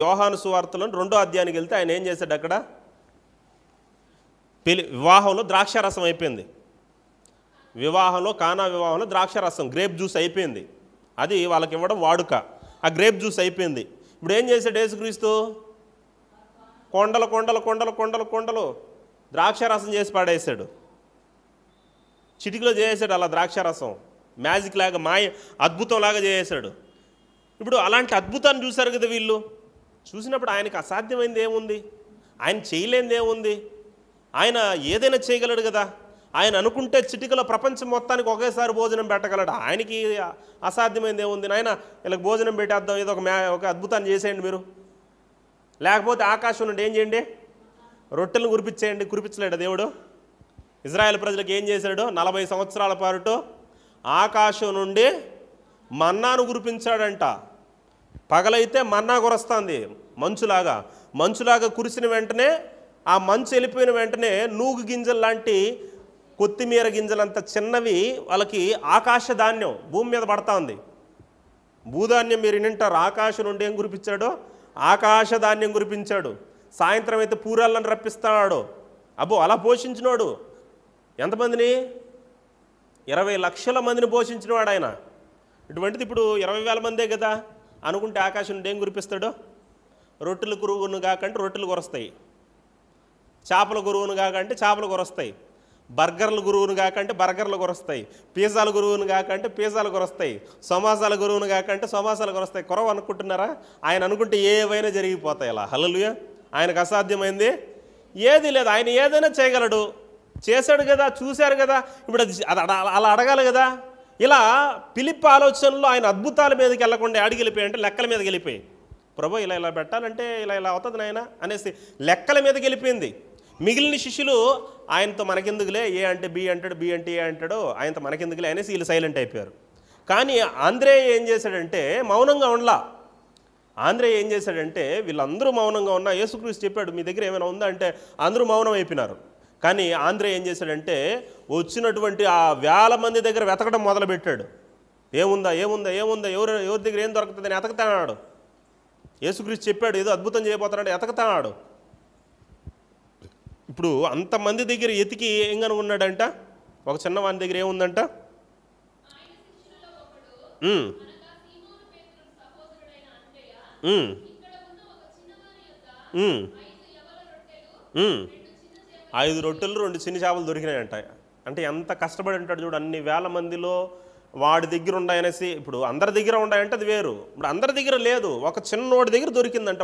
యోహాను సువార్తలో 2వ అధ్యాయానికి వెళ్తే ఆయన ఏం చేశాడు? అక్కడ వివాహంలో ద్రాక్షారసం అయిపోయింది. వివాహంలో కానా వివాహంలో ద్రాక్షారసం గ్రేప్ జ్యూస్ అయిపోయింది. అది వాళ్ళకి ఇవ్వడం వాడుక. ఆ గ్రేప్ జ్యూస్ అయిపోయింది. ఇప్పుడు ఏం చేశాడు యేసుక్రీస్తు? కొండలు కొండలు కొండలు కొండలు కొండలు ద్రాక్షారసం చేసి పాడేశాడు. చిటికలో చేసేసాడు అలా ద్రాక్షారసం. మ్యాజిక్ లాగా, మాయ అద్భుతం లాగా చేసేసాడు. ఇప్పుడు అలాంటి అద్భుతాన్ని చూశారు కదా వీళ్ళు. చూసినప్పుడు ఆయనకు అసాధ్యమైంది ఏముంది? ఆయన చేయలేనిది ఏముంది? ఆయన ఏదైనా చేయగలడు కదా. ఆయన అనుకుంటే చిటికలో ప్రపంచం మొత్తానికి ఒకేసారి భోజనం పెట్టగలడు. ఆయనకి అసాధ్యమైంది ఏముంది? నాయన వీళ్ళకి భోజనం పెట్టేద్దాం, ఏదో ఒక అద్భుతాన్ని చేసేయండి మీరు. లేకపోతే ఆకాశం నుండి ఏం చేయండి? రొట్టెలను కురిపించేయండి. కురిపించలేడు దేవుడు. ఇజ్రాయెల్ ప్రజలకు ఏం చేశాడు? 40 సంవత్సరాల పాటు ఆకాశం నుండి మన్నాను కురిపించాడంట. పగలైతే మన్నా కురుస్తుంది మంచులాగా కురిసిన వెంటనే, ఆ మంచు వెళ్ళిపోయిన వెంటనే నూగు గింజలు లాంటి కొత్తిమీర గింజలంత చిన్నవి వాళ్ళకి ఆకాశ ధాన్యం భూమి మీద పడతా ఉంది. భూధాన్యం మీరు వింటారు. ఆకాశం నుండి ఏం కురిపించాడు? ఆకాశ ధాన్యం కురిపించాడు. సాయంత్రం అయితే పూరాలను రప్పిస్తాడు. అబ్బో, అలా పోషించినోడు ఎంతమందిని? 20 లక్షల మందిని పోషించినవాడు ఆయన. ఇటువంటిది ఇప్పుడు 20,000 మందే కదా అనుకుంటే ఆకాశం నుండి ఏం కురిపిస్తాడు? రొట్టెలు గురువును కాకంటే రొట్టెలు కురుస్తాయి, చేపల గురువును కాకంటే చేపలు కురుస్తాయి, బర్గర్ల గురువును కాకంటే బర్గర్లు కురుస్తాయి, పిజ్జాల గురువును కాకంటే పిజ్జాలు కురుస్తాయి, సమోసాల గురువును కాకంటే సమోసాలు కురుస్తాయి. కురవ అనుకుంటున్నారా? ఆయన అనుకుంటే ఏవైనా జరిగిపోతాయి. అలా హల్లెలూయా. ఆయనకు అసాధ్యమైంది ఏది లేదు. ఆయన ఏదైనా చేయగలడు. చేశాడు కదా, చూశారు కదా. ఇప్పుడు అలా అడగాలి కదా. ఇలా ఫిలిప్ ఆలోచనలో ఆయన అద్భుతాల మీదకి వెళ్ళకుండా ఆడికి వెళ్ళిపోయి అంటే లెక్కల మీదకి వెళ్ళిపోయి, ప్రభు ఇలా పెట్టాలంటే ఇలా అవుతుంది నాయన అనేసి లెక్కల మీదకి వెళ్ళిపోయింది. మిగిలిన శిష్యులు ఆయనతో మనకెందుకులే, ఏ అంటే బి అంటాడు, బి అంటే ఏ అంటాడు, ఆయనతో మనకెందుకులే అనేసి వీళ్ళు సైలెంట్ అయిపోయారు. కానీ ఆంద్రే ఏం చేశాడంటే మౌనంగా ఉండలా. ఆంద్రే ఏం చేశాడంటే వీళ్ళందరూ మౌనంగా ఉన్నా యేసుక్రీస్తు చెప్పాడు మీ దగ్గర ఏమైనా ఉందా అంటే అందరూ మౌనం అయిపోయినారు. కానీ ఆంద్రే ఏం చేశాడంటే వచ్చినటువంటి ఆ 1000 మంది దగ్గర వెతకడం మొదలుపెట్టాడు. ఏముందా ఏముందా ఏముందా, ఎవరి దగ్గర ఏం దొరుకుతుందని ఎతకతాడు. యేసుక్రీస్తు చెప్పాడు ఏదో అద్భుతం చేయబోతున్నాడు, ఎతకతాడు. ఇప్పుడు అంతమంది దగ్గర ఎతికి ఏం కనుగొన్నాడంట? ఒక చిన్నవాని దగ్గర ఏముందంట? ఐదు రొట్టెలు 2 చిన్న చేపలు దొరికినాయంట. అంటే ఎంత కష్టపడి ఉంటాడు చూడు. అన్ని వేల మందిలో వాడి దగ్గర ఉన్నాయనేసి. ఇప్పుడు అందరి దగ్గర ఉన్నాయంటే అది వేరు. ఇప్పుడు అందరి దగ్గర లేదు, ఒక చిన్నోడి దగ్గర దొరికిందంట.